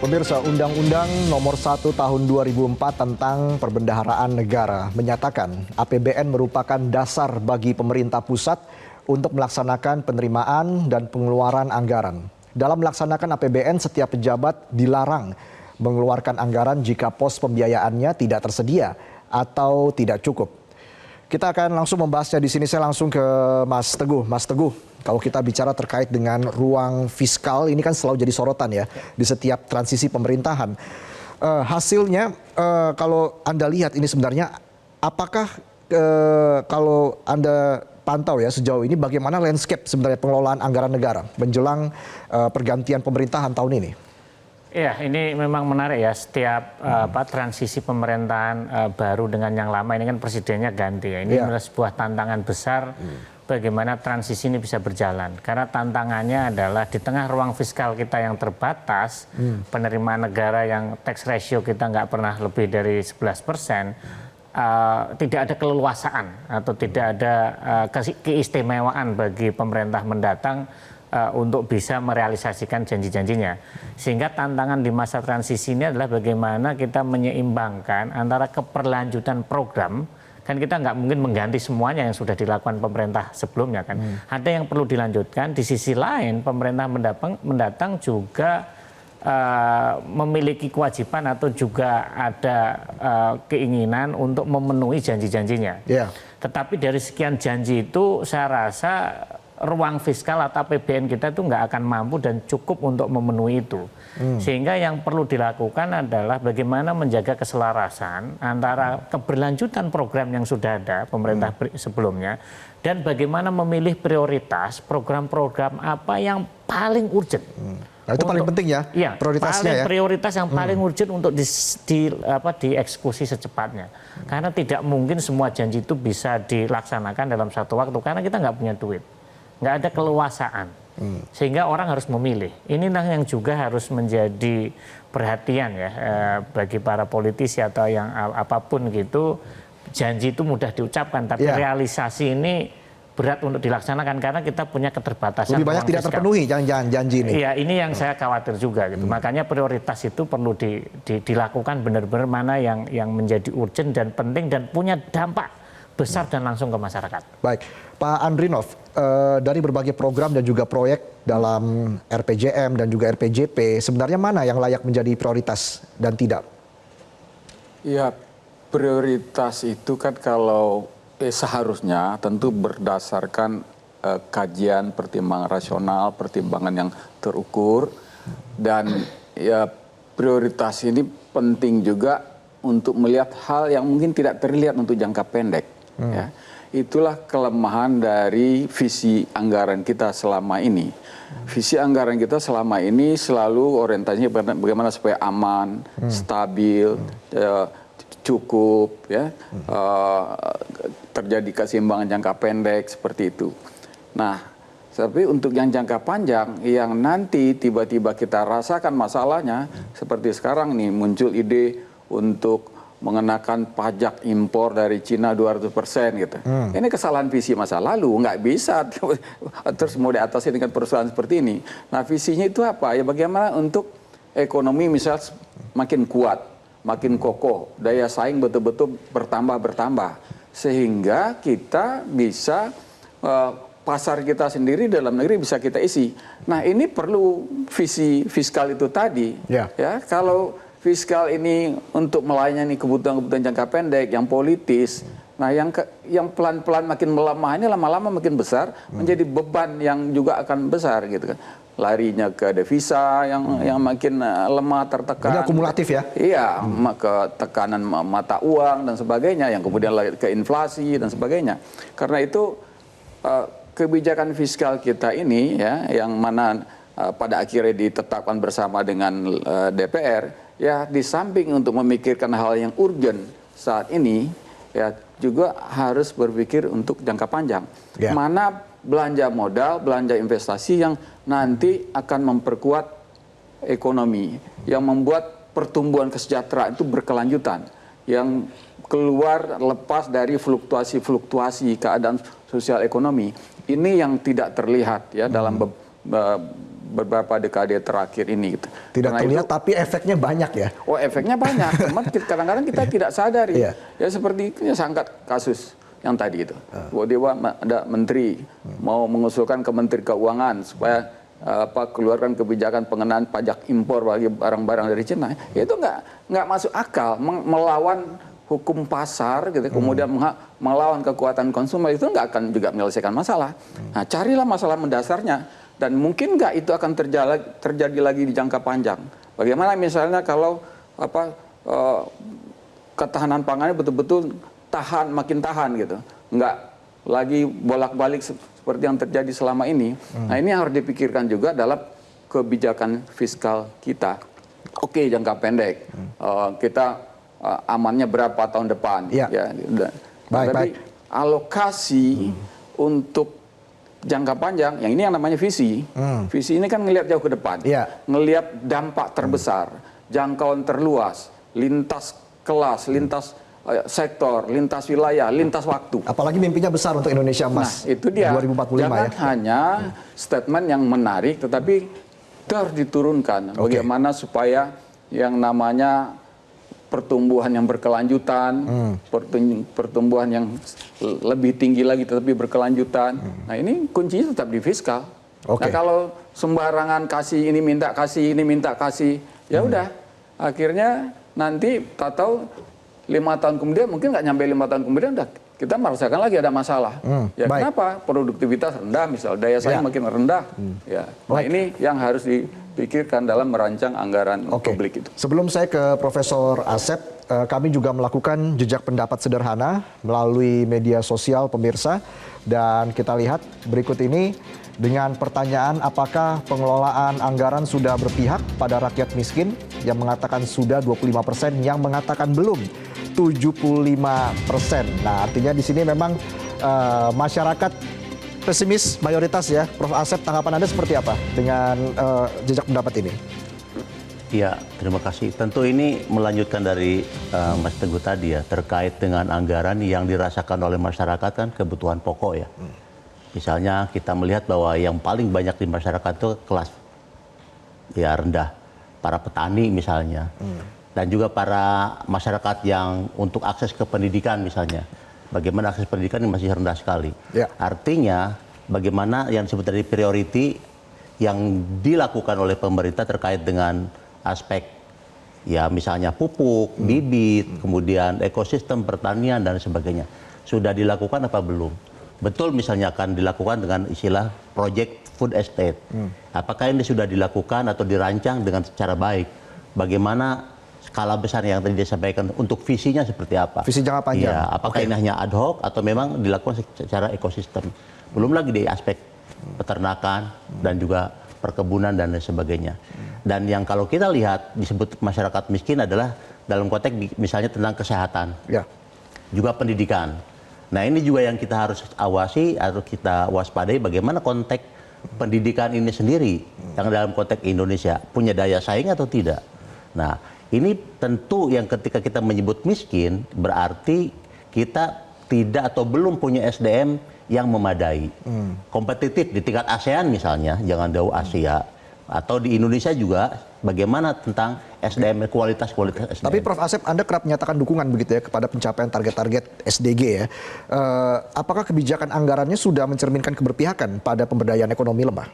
Pemirsa, Undang-Undang Nomor 1 Tahun 2004 tentang Perbendaharaan Negara menyatakan APBN merupakan dasar bagi pemerintah pusat untuk melaksanakan penerimaan dan pengeluaran anggaran. Dalam melaksanakan APBN, setiap pejabat dilarang mengeluarkan anggaran jika pos pembiayaannya tidak tersedia atau tidak cukup. Kita akan langsung membahasnya di sini. Saya langsung ke Mas Teguh. Mas Teguh, kalau kita bicara terkait dengan ruang fiskal, ini kan selalu jadi sorotan ya di setiap transisi pemerintahan. Hasilnya, kalau Anda lihat ini sebenarnya, apakah kalau Anda pantau ya sejauh ini, bagaimana landscape sebenarnya pengelolaan anggaran negara menjelang pergantian pemerintahan tahun ini? Ya, ini memang menarik ya, setiap transisi pemerintahan baru dengan yang lama ini kan presidennya ganti ya. Ini adalah sebuah tantangan besar bagaimana transisi ini bisa berjalan. Karena tantangannya adalah di tengah ruang fiskal kita yang terbatas, penerimaan negara yang tax ratio kita nggak pernah lebih dari 11%, tidak ada keleluasaan atau tidak ada keistimewaan bagi pemerintah mendatang untuk bisa merealisasikan janji-janjinya. Sehingga tantangan di masa transisi ini adalah bagaimana kita menyeimbangkan antara keberlanjutan program, kan kita nggak mungkin mengganti semuanya yang sudah dilakukan pemerintah sebelumnya kan. Ada yang perlu dilanjutkan, di sisi lain pemerintah mendatang juga memiliki kewajiban atau juga ada keinginan untuk memenuhi janji-janjinya. Tetapi dari sekian janji itu saya rasa ruang fiskal atau APBN kita itu nggak akan mampu dan cukup untuk memenuhi itu. Sehingga yang perlu dilakukan adalah bagaimana menjaga keselarasan antara keberlanjutan program yang sudah ada pemerintah sebelumnya dan bagaimana memilih prioritas program-program apa yang paling urgent. Nah, itu paling penting ya, prioritasnya ya. Prioritas yang paling urgent untuk dieksekusi secepatnya. Karena tidak mungkin semua janji itu bisa dilaksanakan dalam satu waktu karena kita nggak punya duit. Nggak ada keluasaan, sehingga orang harus memilih. Inilah yang juga harus menjadi perhatian ya bagi para politisi atau yang apapun gitu. Janji itu mudah diucapkan, tapi realisasi ini berat untuk dilaksanakan karena kita punya keterbatasan. Lebih banyak tidak terpenuhi janji ini. Iya, ini yang saya khawatir juga gitu. Makanya prioritas itu perlu dilakukan benar-benar mana yang menjadi urgent dan penting dan punya dampak besar dan langsung ke masyarakat. Baik, Pak Andrinov, dari berbagai program dan juga proyek dalam RPJM dan juga RPJP, sebenarnya mana yang layak menjadi prioritas dan tidak? Ya, prioritas itu kan kalau seharusnya tentu berdasarkan kajian, pertimbangan rasional, pertimbangan yang terukur, dan ya prioritas ini penting juga untuk melihat hal yang mungkin tidak terlihat untuk jangka pendek. Ya, itulah kelemahan dari visi anggaran kita selama ini. Visi anggaran kita selama ini selalu orientasinya bagaimana supaya aman, stabil, cukup, ya, terjadi keseimbangan jangka pendek seperti itu. Nah, tapi untuk yang jangka panjang, yang nanti tiba-tiba kita rasakan masalahnya, seperti sekarang nih muncul ide untuk mengenakan pajak impor dari Cina 200% gitu. Ini kesalahan visi masa lalu, nggak bisa terus mau diatasi dengan persoalan seperti ini. Nah, visinya itu apa? Ya bagaimana untuk ekonomi misal makin kuat, makin kokoh, daya saing betul-betul bertambah. Sehingga kita bisa pasar kita sendiri dalam negeri bisa kita isi. Nah, ini perlu visi fiskal itu tadi. Ya, kalau fiskal ini untuk melayani kebutuhan-kebutuhan jangka pendek yang politis, nah yang pelan-pelan makin melemah ini lama-lama makin besar, menjadi beban yang juga akan besar gitu kan. Larinya ke devisa yang makin lemah, tertekan. Ini akumulatif ya? Iya, ke tekanan mata uang dan sebagainya, yang kemudian ke inflasi dan sebagainya. Karena itu kebijakan fiskal kita ini ya, yang mana pada akhirnya ditetapkan bersama dengan DPR, ya di samping untuk memikirkan hal yang urgent saat ini, ya juga harus berpikir untuk jangka panjang. Mana belanja modal, belanja investasi yang nanti akan memperkuat ekonomi, yang membuat pertumbuhan kesejahteraan itu berkelanjutan, yang keluar lepas dari fluktuasi keadaan sosial ekonomi. Ini yang tidak terlihat ya dalam beberapa dekade terakhir ini. Gitu. Tidak Karena terlihat, tapi efeknya banyak ya. Oh, efeknya banyak. Cuman kadang-kadang kita tidak sadari. Iya. Ya seperti sangkat kasus yang tadi itu. Tiba-tiba ada menteri mau mengusulkan ke Menteri Keuangan supaya keluarkan kebijakan pengenaan pajak impor bagi barang-barang dari Cina. Itu nggak masuk akal, melawan hukum pasar gitu, kemudian melawan kekuatan konsumen, itu nggak akan juga menyelesaikan masalah. Nah, carilah masalah mendasarnya, dan mungkin nggak itu akan terjadi lagi di jangka panjang. Bagaimana misalnya kalau ketahanan pangannya betul-betul makin tahan gitu, nggak lagi bolak-balik seperti yang terjadi selama ini. Nah, ini harus dipikirkan juga dalam kebijakan fiskal kita. Oke, jangka pendek kita amannya berapa tahun depan. Ya. Tapi alokasi untuk jangka panjang, yang ini yang namanya visi. Visi ini kan ngelihat jauh ke depan. Ngelihat dampak terbesar, jangkauan terluas, lintas kelas, lintas sektor, lintas wilayah, lintas waktu. Apalagi mimpinya besar untuk Indonesia Emas. Nah, itu dia. 2045 Jangan ya. hanya statement yang menarik, tetapi itu harus diturunkan. Bagaimana supaya yang namanya pertumbuhan yang berkelanjutan, pertumbuhan yang lebih tinggi lagi tetapi berkelanjutan. Nah, ini kuncinya tetap di fiskal. Nah, kalau sembarangan kasih ini minta kasih, ya udah, akhirnya nanti tahu 5 tahun kemudian, mungkin nggak nyampe 5 tahun kemudian udah kita merasakan lagi ada masalah. Ya kenapa? Produktivitas rendah, misal daya saing makin rendah. Ya. Nah, ini yang harus dipikirkan dalam merancang anggaran publik itu. Sebelum saya ke Profesor Asep, kami juga melakukan jejak pendapat sederhana melalui media sosial pemirsa, dan kita lihat berikut ini dengan pertanyaan apakah pengelolaan anggaran sudah berpihak pada rakyat miskin, yang mengatakan sudah 25%, yang mengatakan belum 75%. Nah, artinya di sini memang masyarakat pesimis mayoritas ya. Prof. Asep, tanggapan Anda seperti apa dengan jejak pendapat ini? Ya, terima kasih. Tentu ini melanjutkan dari Mas Teguh tadi ya, terkait dengan anggaran yang dirasakan oleh masyarakat kan kebutuhan pokok ya. Misalnya kita melihat bahwa yang paling banyak di masyarakat itu kelas ya rendah, para petani misalnya, dan juga para masyarakat yang untuk akses ke pendidikan misalnya. Bagaimana akses pendidikan ini masih rendah sekali. Artinya bagaimana yang disebut tadi priority yang dilakukan oleh pemerintah terkait dengan aspek ya misalnya pupuk, bibit, kemudian ekosistem pertanian dan sebagainya. Sudah dilakukan apa belum? Betul misalnya akan dilakukan dengan istilah project food estate. Apakah ini sudah dilakukan atau dirancang dengan secara baik? Bagaimana skala besar yang tadi disampaikan untuk visinya seperti apa? Visi jangka panjang. Ya, apakah ini hanya ad hoc atau memang dilakukan secara ekosistem? Belum lagi di aspek peternakan dan juga perkebunan dan lain sebagainya. Dan yang kalau kita lihat disebut masyarakat miskin adalah dalam konteks misalnya tentang kesehatan, juga pendidikan. Nah, ini juga yang kita harus awasi atau kita waspadai bagaimana konteks pendidikan ini sendiri yang dalam konteks Indonesia punya daya saing atau tidak. Nah, ini tentu yang ketika kita menyebut miskin berarti kita tidak atau belum punya SDM yang memadai. Kompetitif di tingkat ASEAN misalnya, jangan jauh Asia, atau di Indonesia juga bagaimana tentang SDM, kualitas SDM. Tapi Prof. Asep, Anda kerap menyatakan dukungan begitu ya kepada pencapaian target-target SDG ya. Apakah kebijakan anggarannya sudah mencerminkan keberpihakan pada pemberdayaan ekonomi lemah?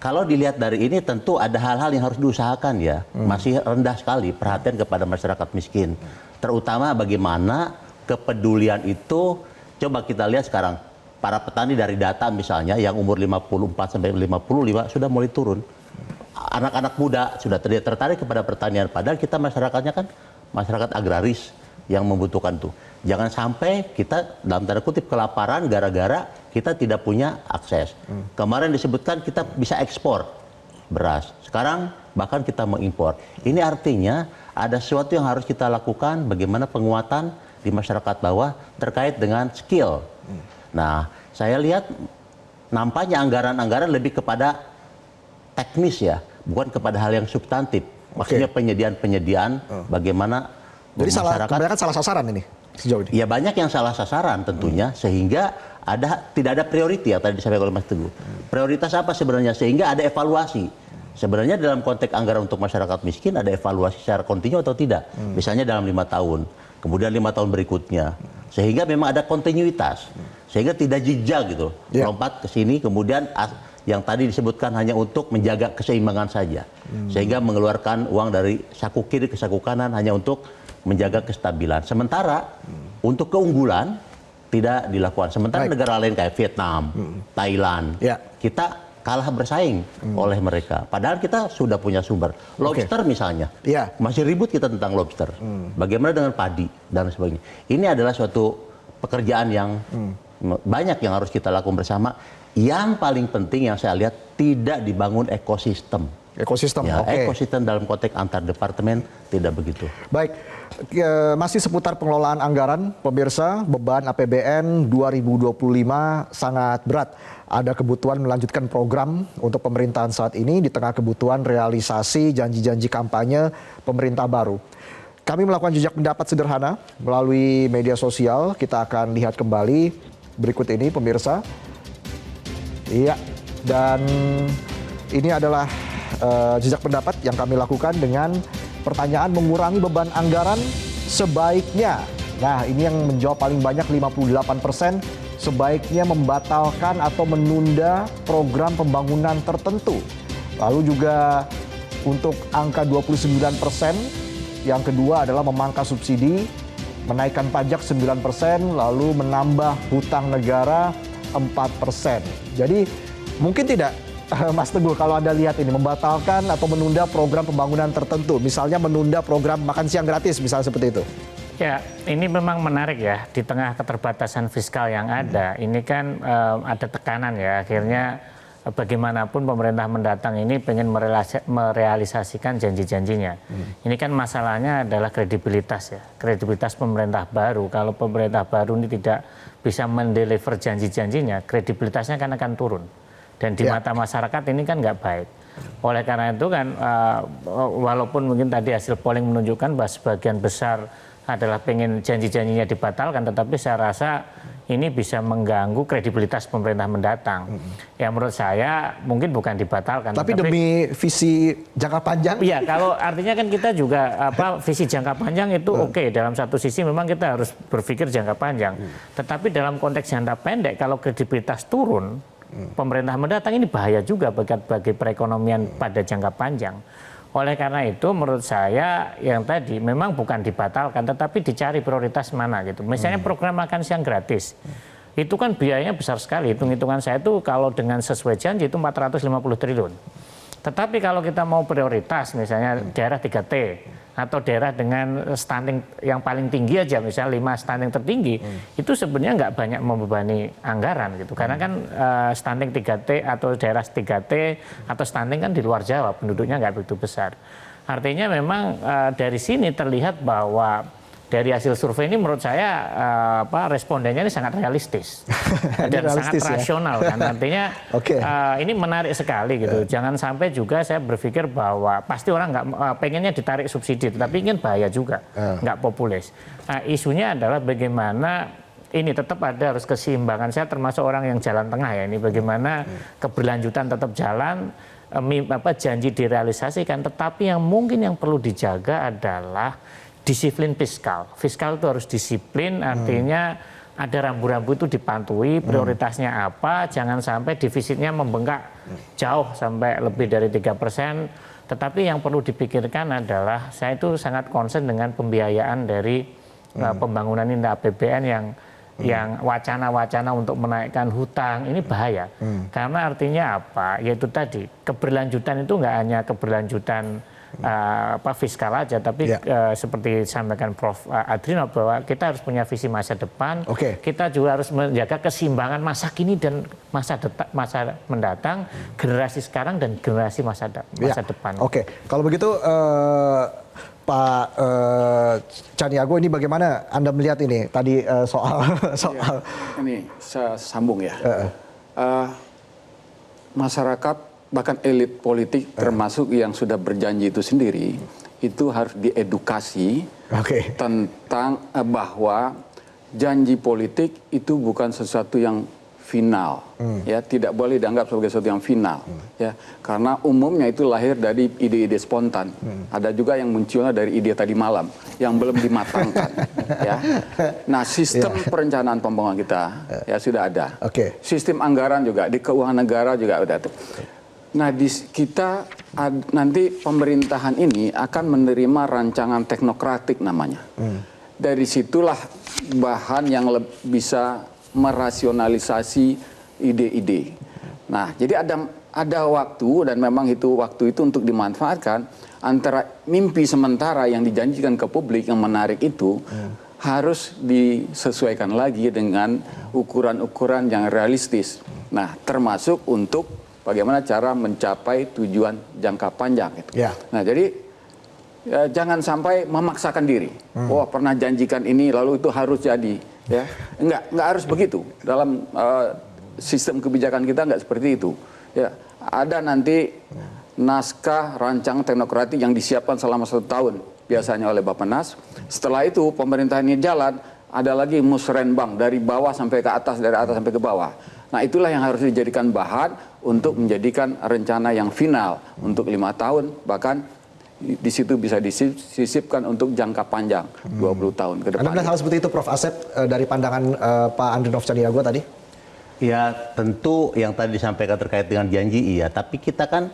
Kalau dilihat dari ini tentu ada hal-hal yang harus diusahakan ya. Masih rendah sekali perhatian kepada masyarakat miskin. Terutama bagaimana kepedulian itu, coba kita lihat sekarang. Para petani dari data misalnya yang umur 54 sampai 55 sudah mulai turun. Anak-anak muda sudah tertarik kepada pertanian. Padahal kita masyarakatnya kan masyarakat agraris yang membutuhkan tuh. Jangan sampai kita dalam tanda kutip kelaparan gara-gara kita tidak punya akses. Kemarin disebutkan kita bisa ekspor beras. Sekarang bahkan kita mengimpor. Ini artinya ada sesuatu yang harus kita lakukan bagaimana penguatan di masyarakat bawah terkait dengan skill. Nah, saya lihat nampaknya anggaran-anggaran lebih kepada teknis ya, bukan kepada hal yang substantif. Maksudnya penyediaan-penyediaan bagaimana jadi masyarakat. kebanyakan salah sasaran ini sejauh ini? Ya banyak yang salah sasaran tentunya, sehingga tidak ada priority yang tadi disampaikan oleh Mas Teguh. Prioritas apa sebenarnya sehingga ada evaluasi. Sebenarnya dalam konteks anggaran untuk masyarakat miskin ada evaluasi secara kontinu atau tidak. Misalnya dalam 5 tahun, kemudian 5 tahun berikutnya. Sehingga memang ada kontinuitas. Sehingga tidak jejak gitu. Lompat ke sini kemudian yang tadi disebutkan hanya untuk menjaga keseimbangan saja. Sehingga mengeluarkan uang dari saku kiri ke saku kanan hanya untuk menjaga kestabilan. Sementara untuk keunggulan tidak dilakukan. Sementara negara lain kayak Vietnam, Thailand, kita kalah bersaing oleh mereka. Padahal kita sudah punya sumber. Lobster misalnya, masih ribut kita tentang lobster. Bagaimana dengan padi dan sebagainya. Ini adalah suatu pekerjaan yang banyak yang harus kita lakukan bersama. Yang paling penting yang saya lihat tidak dibangun ekosistem. Ekosistem, ekosistem dalam konteks antar departemen tidak begitu. Baik, masih seputar pengelolaan anggaran, pemirsa, beban APBN 2025 sangat berat. Ada kebutuhan melanjutkan program untuk pemerintahan saat ini di tengah kebutuhan realisasi janji-janji kampanye pemerintah baru. Kami melakukan jejak pendapat sederhana melalui media sosial. Kita akan lihat kembali berikut ini, pemirsa. Iya, dan ini adalah jejak pendapat yang kami lakukan dengan pertanyaan mengurangi beban anggaran sebaiknya. Nah, ini yang menjawab paling banyak 58%, sebaiknya membatalkan atau menunda program pembangunan tertentu. Lalu juga untuk angka 29%, yang kedua adalah memangkas subsidi, menaikkan pajak 9%, lalu menambah hutang negara 4%. Jadi mungkin tidak, Mas Teguh, kalau Anda lihat ini membatalkan atau menunda program pembangunan tertentu, misalnya menunda program makan siang gratis, misalnya seperti itu. Ya, ini memang menarik ya, di tengah keterbatasan fiskal yang ada, ini kan ada tekanan ya, akhirnya bagaimanapun pemerintah mendatang ini pengen merealisasikan janji-janjinya. Ini kan masalahnya adalah kredibilitas ya, kredibilitas pemerintah baru. Kalau pemerintah baru ini tidak bisa mendeliver janji-janjinya, kredibilitasnya kan akan turun. Dan di mata masyarakat ini kan nggak baik. Oleh karena itu kan, walaupun mungkin tadi hasil polling menunjukkan bahwa sebagian besar adalah pengen janji-janjinya dibatalkan, tetapi saya rasa ini bisa mengganggu kredibilitas pemerintah mendatang. Ya menurut saya mungkin bukan dibatalkan. Tapi demi visi jangka panjang? Iya, kalau artinya kan kita juga visi jangka panjang itu oke. Dalam satu sisi memang kita harus berpikir jangka panjang. Tetapi dalam konteks jangka pendek, kalau kredibilitas turun, pemerintah mendatang ini bahaya juga bagi perekonomian pada jangka panjang. Oleh karena itu menurut saya yang tadi memang bukan dibatalkan tetapi dicari prioritas mana gitu. Misalnya program makan siang gratis. Itu kan biayanya besar sekali. Hitung-hitungan saya itu kalau dengan sesuai janji itu 450 triliun. Tetapi kalau kita mau prioritas misalnya daerah 3T atau daerah dengan stunting yang paling tinggi aja misalnya 5 stunting tertinggi itu sebenarnya nggak banyak membebani anggaran gitu karena kan stunting 3T atau daerah 3T atau stunting kan di luar Jawa penduduknya nggak begitu besar. Artinya memang dari sini terlihat bahwa dari hasil survei ini menurut saya respondennya ini sangat realistis dan sangat rasional kan artinya ini menarik sekali gitu. Jangan sampai juga saya berpikir bahwa pasti orang nggak pengennya ditarik subsidi tetapi ingin bahaya juga nggak populis. Nah, isunya adalah bagaimana ini tetap ada harus keseimbangan. Saya termasuk orang yang jalan tengah ya ini bagaimana keberlanjutan tetap jalan janji direalisasikan tetapi yang mungkin yang perlu dijaga adalah disiplin fiskal. Fiskal itu harus disiplin, artinya ada rambu-rambu itu dipantui, prioritasnya apa, jangan sampai defisitnya membengkak jauh sampai lebih dari 3%. Tetapi yang perlu dipikirkan adalah, saya itu sangat concern dengan pembiayaan dari pembangunan ini APBN yang wacana-wacana untuk menaikkan hutang, ini bahaya. Karena artinya apa? Yaitu tadi, keberlanjutan itu nggak hanya keberlanjutan fiskal aja, tapi seperti disampaikan Prof. Adrino bahwa kita harus punya visi masa depan, kita juga harus menjaga keseimbangan masa kini dan masa mendatang, generasi sekarang dan generasi masa depan. Kalau begitu Pak Caniago ini bagaimana Anda melihat ini tadi soal ini saya sambung ya. Masyarakat bahkan elit politik termasuk yang sudah berjanji itu sendiri itu harus diedukasi tentang bahwa janji politik itu bukan sesuatu yang final, ya tidak boleh dianggap sebagai sesuatu yang final, ya karena umumnya itu lahir dari ide-ide spontan. Ada juga yang munculnya dari ide tadi malam yang belum dimatangkan, ya. Nah, sistem perencanaan pembangunan kita ya sudah ada. Sistem anggaran juga di keuangan negara juga udah ada. Nah, nanti pemerintahan ini akan menerima rancangan teknokratik namanya. Dari situlah bahan yang bisa merasionalisasi ide-ide. Nah, jadi ada waktu dan memang waktu itu untuk dimanfaatkan antara mimpi sementara yang dijanjikan ke publik yang menarik itu harus disesuaikan lagi dengan ukuran-ukuran yang realistis. Nah, termasuk untuk bagaimana cara mencapai tujuan jangka panjang itu. Nah, jadi jangan sampai memaksakan diri. Wah, pernah janjikan ini lalu itu harus jadi. Ya, enggak harus begitu. Dalam sistem kebijakan kita enggak seperti itu. Ya, ada nanti naskah rancang teknokratik yang disiapkan selama 1 tahun biasanya oleh Bappenas. Setelah itu pemerintahan ini jalan, ada lagi musrenbang dari bawah sampai ke atas, dari atas sampai ke bawah. Nah, itulah yang harus dijadikan bahan untuk menjadikan rencana yang final untuk 5 tahun, bahkan di situ bisa disisipkan untuk jangka panjang 20 tahun ke depan. Anda melihat hal seperti itu, Prof. Asep, dari pandangan Pak Andrinov Candiago tadi? Ya, tentu yang tadi disampaikan terkait dengan janji iya, tapi kita kan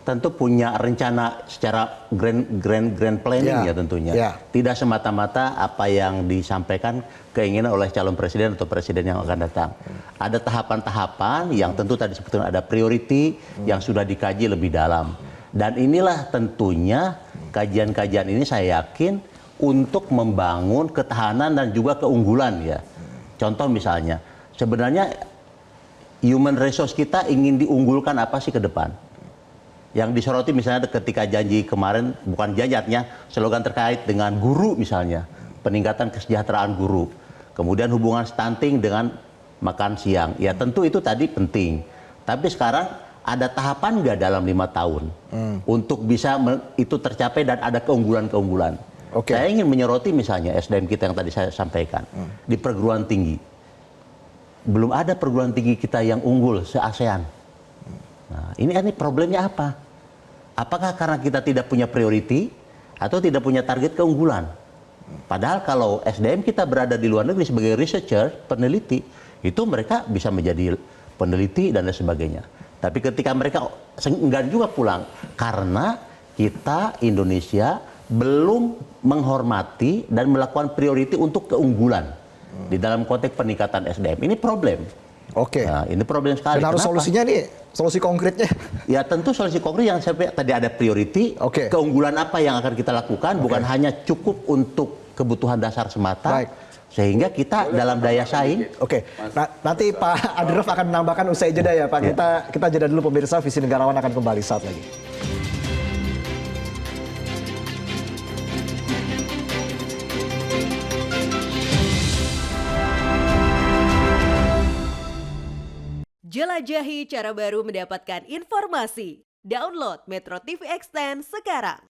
tentu punya rencana secara grand planning ya tentunya. Tidak semata-mata apa yang disampaikan keinginan oleh calon presiden atau presiden yang akan datang. Ada tahapan-tahapan yang tentu tadi sebetulnya ada priority yang sudah dikaji lebih dalam. Dan inilah tentunya kajian-kajian ini saya yakin untuk membangun ketahanan dan juga keunggulan ya. Contoh misalnya, sebenarnya human resource kita ingin diunggulkan apa sih ke depan? Yang disoroti misalnya ketika janji kemarin, bukan janjinya, slogan terkait dengan guru misalnya, peningkatan kesejahteraan guru. Kemudian hubungan stunting dengan makan siang. Ya tentu itu tadi penting. Tapi sekarang ada tahapan nggak dalam 5 tahun untuk bisa itu tercapai dan ada keunggulan-keunggulan. Saya ingin menyoroti misalnya SDM kita yang tadi saya sampaikan di perguruan tinggi. Belum ada perguruan tinggi kita yang unggul se-ASEAN. Nah, ini problemnya apa? Apakah karena kita tidak punya priority atau tidak punya target keunggulan? Padahal kalau SDM kita berada di luar negeri sebagai researcher, peneliti, itu mereka bisa menjadi peneliti dan lain sebagainya. Tapi ketika mereka enggan juga pulang karena kita Indonesia belum menghormati dan melakukan priority untuk keunggulan di dalam konteks peningkatan SDM. Ini problem. Nah, ini problem sekali. Dan harus solusinya nih, solusi konkretnya. Ya tentu solusi konkret yang tadi ada priority, keunggulan apa yang akan kita lakukan, bukan hanya cukup untuk kebutuhan dasar semata. Sehingga kita dalam daya saing. Nah, nanti Pak Andrinov akan menambahkan usai jeda ya Pak. Kita jeda dulu pemirsa, Visi Negarawan akan kembali saat lagi. Jelajahi cara baru mendapatkan informasi. Download Metro TV Extend sekarang.